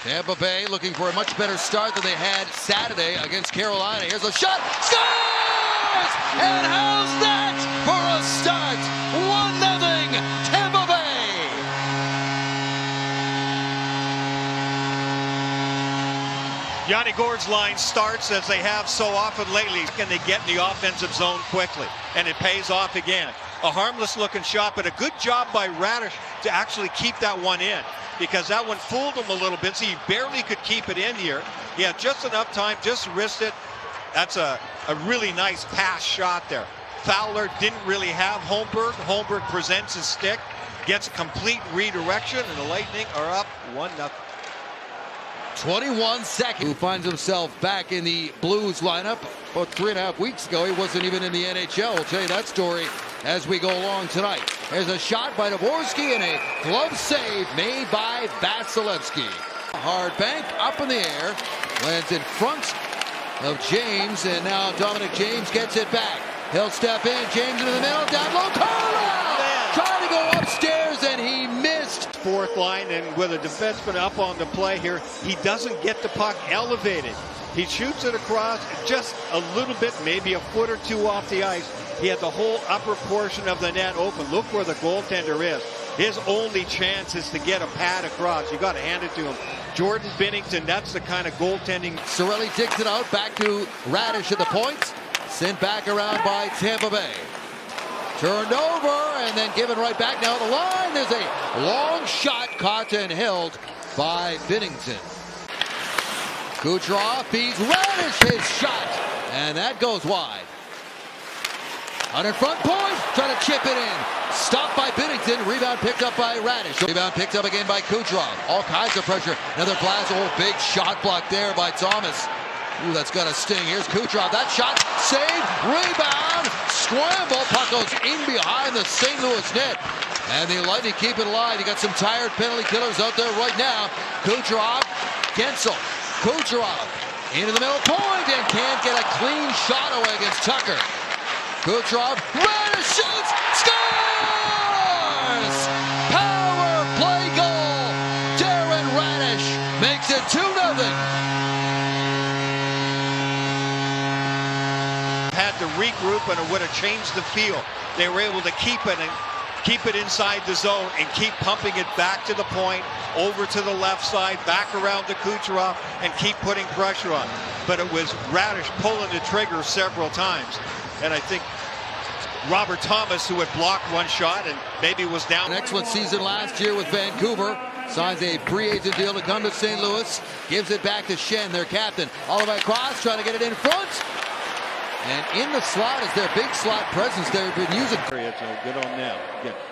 Tampa-Bэй looking for a much better start than they had Saturday against Carolina. Here's a shot. Scores! And how's that for a start? 1-0 Tampa-Bэй. Yanni Gourde's line starts as they have so often lately. Can they get in the offensive zone quickly? And it pays off again. A harmless looking shot, but a good job by Radish to actually keep that one in, because that one fooled him a little bit, so he barely could keep it in here. He had just enough time, just wrist it. That's a really nice pass shot there. Fowler didn't really have Holmberg. Holmberg presents his stick, gets a complete redirection, and the Lightning are up 1-0. 21 seconds. Who finds himself back in the Blues lineup. About 3.5 weeks ago, he wasn't even in the NHL. We'll tell you that story as we go along tonight. There's a shot by Dvorsky and a glove save made by Vasilevsky. Hard bank up in the air, lands in front of James, and now Dominic James gets it back. He'll step in, James into the middle, down low, trying to go upstairs, and he missed. Fourth line, and with a defenseman up on the play here, he doesn't get the puck elevated. He shoots it across just a little bit, maybe a foot or two off the ice. He had the whole upper portion of the net open. Look where the goaltender is. His only chance is to get a pad across. You got to hand it to him. Jordan Binnington, that's the kind of goaltending. Cirelli digs it out, back to Radish at the point. Sent back around by Tampa-Bэй. Turned over and then given right back. Now the line, there's a long shot caught and held by Binnington. Kucherov feeds Radish his shot, and that goes wide. On in front point, trying to chip it in. Stopped by Binnington, rebound picked up by Radish. Rebound picked up again by Kucherov. All kinds of pressure. Another blast, big shot block there by Thomas. Ooh, that's got a sting. Here's Kucherov, that shot, save, rebound, scramble. Puck goes in behind the St. Louis net. And the Lightning keep it alive. You got some tired penalty killers out there right now. Kucherov, Gensel, Kucherov into the middle point and can't get a clean shot away against Tucker. Kucherov, Radish shoots, scores! Power play goal. Darren Radish makes it 2-0. Had to regroup, and it would have changed the feel. They were able to keep it and keep it inside the zone and keep pumping it back to the point, over to the left side, back around to Kucherov, and keep putting pressure on. But it was Radish pulling the trigger several times. And I think Robert Thomas, who had blocked one shot and maybe was down. An excellent season last year with Vancouver. Signs a free agent deal to come to St. Louis. Gives it back to Schenn, their captain. All the way across, trying to get it in front. And in the slot is their big slot presence they've been using. So good on them.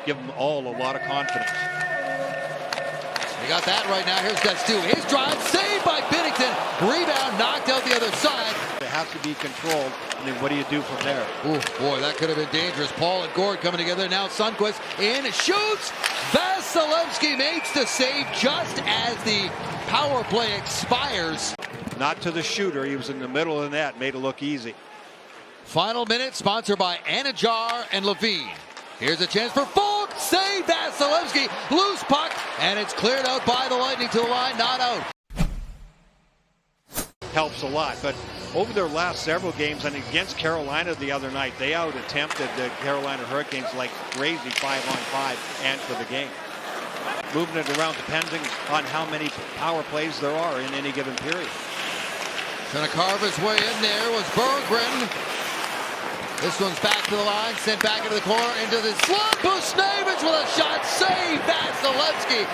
Give them all a lot of confidence. They got that right now. Here's Destu. His drive, saved by Binnington. Rebound, knocked out the other side. It has to be controlled, and then what do you do from there? Ooh, boy, that could have been dangerous. Paul and Gourde coming together. Now Sundqvist in, shoots. Vasilevsky makes the save just as the power play expires. Not to the shooter. He was in the middle of the net. Made it look easy. Final minute, sponsored by Anajar and Levine. Here's a chance for Falk. Save Vasilevsky. Loose puck, and it's cleared out by the Lightning to the line, not out. Helps a lot, but over their last several games, and against Carolina the other night, they out-attempted the Carolina Hurricanes like crazy 5-on-5 and for the game. Moving it around depending on how many power plays there are in any given period. Trying to carve his way in there was Berggren. This one's back to the line, sent back into the corner, into the slot. Busnevich with a shot, save Vasilevsky.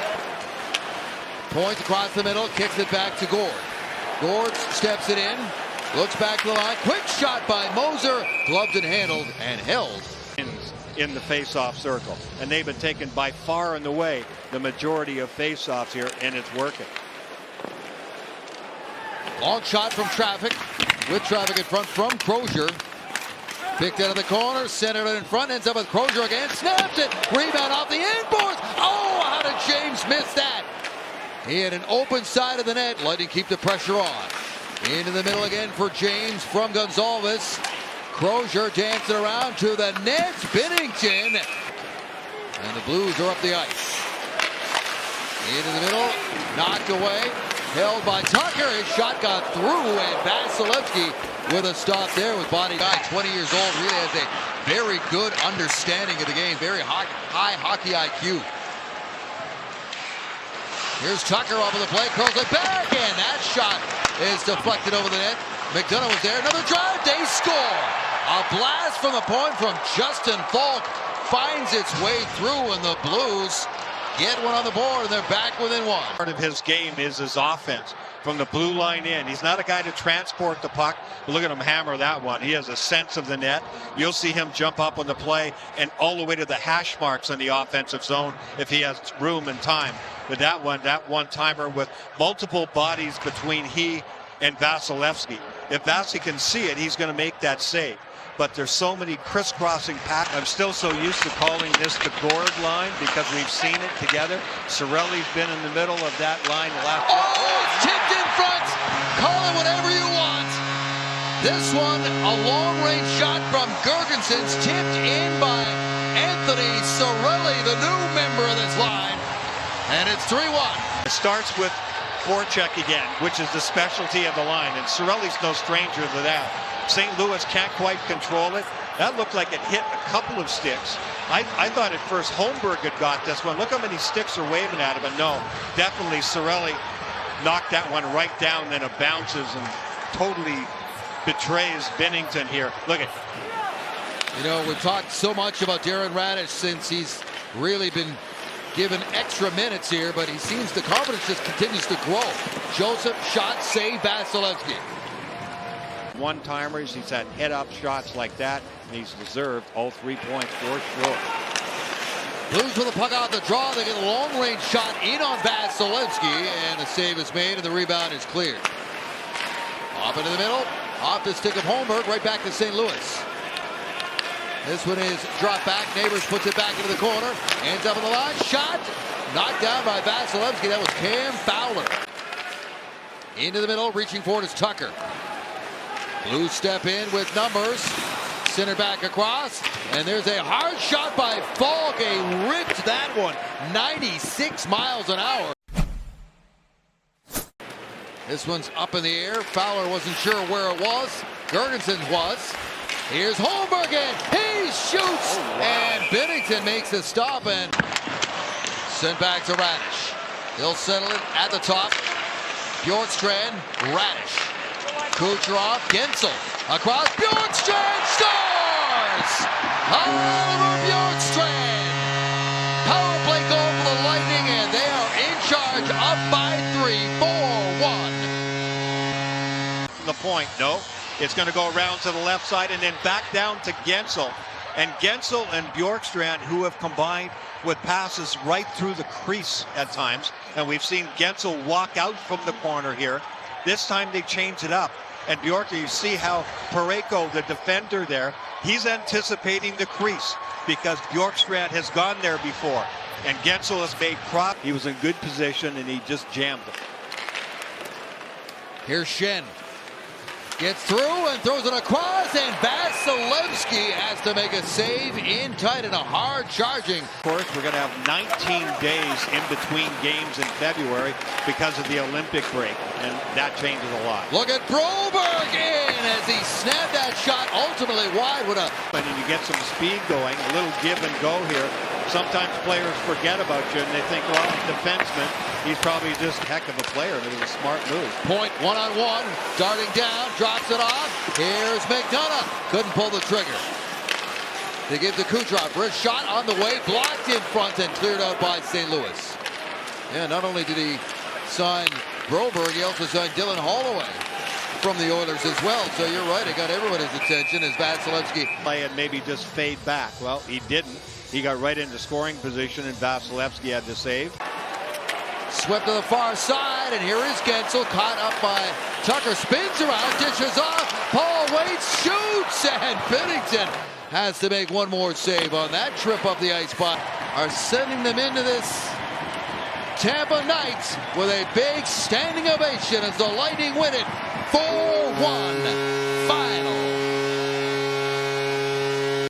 Points across the middle, kicks it back to Gourde. Gourde steps it in, looks back to the line. Quick shot by Moser, gloved and handled and held. In the face-off circle, and they've been taken by far and away the majority of face-offs here, and it's working. Long shot from traffic, with traffic in front from Crozier. Picked out of the corner, centered it in front, ends up with Crozier again, snaps it, rebound off the inboards. Oh, how did James miss that? He had an open side of the net. Lightning keep the pressure on. Into the middle again for James from Gonzalez. Crozier dancing around to the net. Binnington. And the Blues are up the ice. Into the middle, knocked away. held by Tucker. His shot got through, and Vasilevsky with a stop there with body guy, 20 years old, really has a very good understanding of the game, very high hockey IQ. Here's Tucker over the play, curls it back, and that shot is deflected over the net. McDonough was there, another drive, they score! A blast from the point from Justin Falk finds its way through, and the Blues get one on the board, and they're back within one. Part of his game is his offense from the blue line in. He's not a guy to transport the puck. Look at him hammer that one. He has a sense of the net. You'll see him jump up on the play and all the way to the hash marks in the offensive zone if he has room and time. But that one-timer with multiple bodies between he and Vasilevsky. If Vasi can see it, he's going to make that save. But there's so many crisscrossing patterns. I'm still so used to calling this the gourd line because we've seen it together. Cirelli's been in the middle of that line the last. Oh, it's tipped in front. Call it whatever you want. This one, a long-range shot from Girgensons, tipped in by Anthony Cirelli, the new member of this line. And it's 3-1. It starts with forecheck again, which is the specialty of the line. And Cirelli's no stranger to that. St. Louis can't quite control it. That looked like it hit a couple of sticks. I thought at first Holmberg had got this one. Look how many sticks are waving at him. But no, definitely Cirelli knocked that one right down. Then it bounces and totally betrays Binnington here. Look at. You know, we've talked so much about Darren Raddysh since he's really been given extra minutes here, but he seems the confidence just continues to grow. Joseph, shot, save, Vasilevsky. One-timers, he's had head-up shots like that, and he's deserved all 3 points for sure. Blues with the puck out the draw. They get a long-range shot in on Vasilevsky, and the save is made, and the rebound is cleared. Off into the middle, off the stick of Holmberg, right back to St. Louis. This one is dropped back. Neighbors puts it back into the corner. Ends up on the line. Shot. Knocked down by Vasilevsky. That was Cam Fowler. Into the middle. Reaching for it is Tucker. Blues step in with numbers. Center back across. And there's a hard shot by Falk. Ripped that one. 96 miles an hour. This one's up in the air. Fowler wasn't sure where it was. Girgensons was. Here's Holmberg, and he shoots, oh, wow. And Binnington makes a stop and sent back to Raddysh. He'll settle it at the top. Bjorkstrand, Raddysh. Kucherov, Gensel, across, Bjorkstrand scores! Oliver Bjorkstrand! Power play goal for the Lightning, and they are in charge, up by 3, 4-1. The point, no. It's going to go around to the left side and then back down to Gensel. And Gensel and Bjorkstrand, who have combined with passes right through the crease at times. And we've seen Gensel walk out from the corner here. This time they change it up. And Bjork, you see how Parayko, the defender there, he's anticipating the crease because Bjorkstrand has gone there before. And Gensel has made prop. He was in good position and he just jammed it. Here's Schenn. Gets through and throws it across, and Vasilevsky has to make a save in tight and a hard charging. Of course, we're going to have 19 days in between games in February because of the Olympic break, and that changes a lot. Look at Broberg in as he snapped that shot ultimately wide with a... And you get some speed going, a little give and go here. Sometimes players forget about you and they think, well, defenseman, he's probably just a heck of a player. It was a smart move. Point one-on-one, darting down, drops it off. Here's McDonough. Couldn't pull the trigger. They give to Kucherov for a shot on the way, blocked in front and cleared out by St. Louis. Yeah, not only did he sign Broberg, he also signed Dylan Holloway from the Oilers as well. So you're right, it got everybody's attention as Vasilevsky. Play and maybe just fade back. Well, he didn't. He got right into scoring position, and Vasilevsky had to save. Swept to the far side, and here is Gensel, caught up by Tucker, spins around, dishes off, Paul waits, shoots, and Binnington has to make one more save on that trip up the ice spot. Are sending them into this Tampa night with a big standing ovation as the Lightning win it 4-1.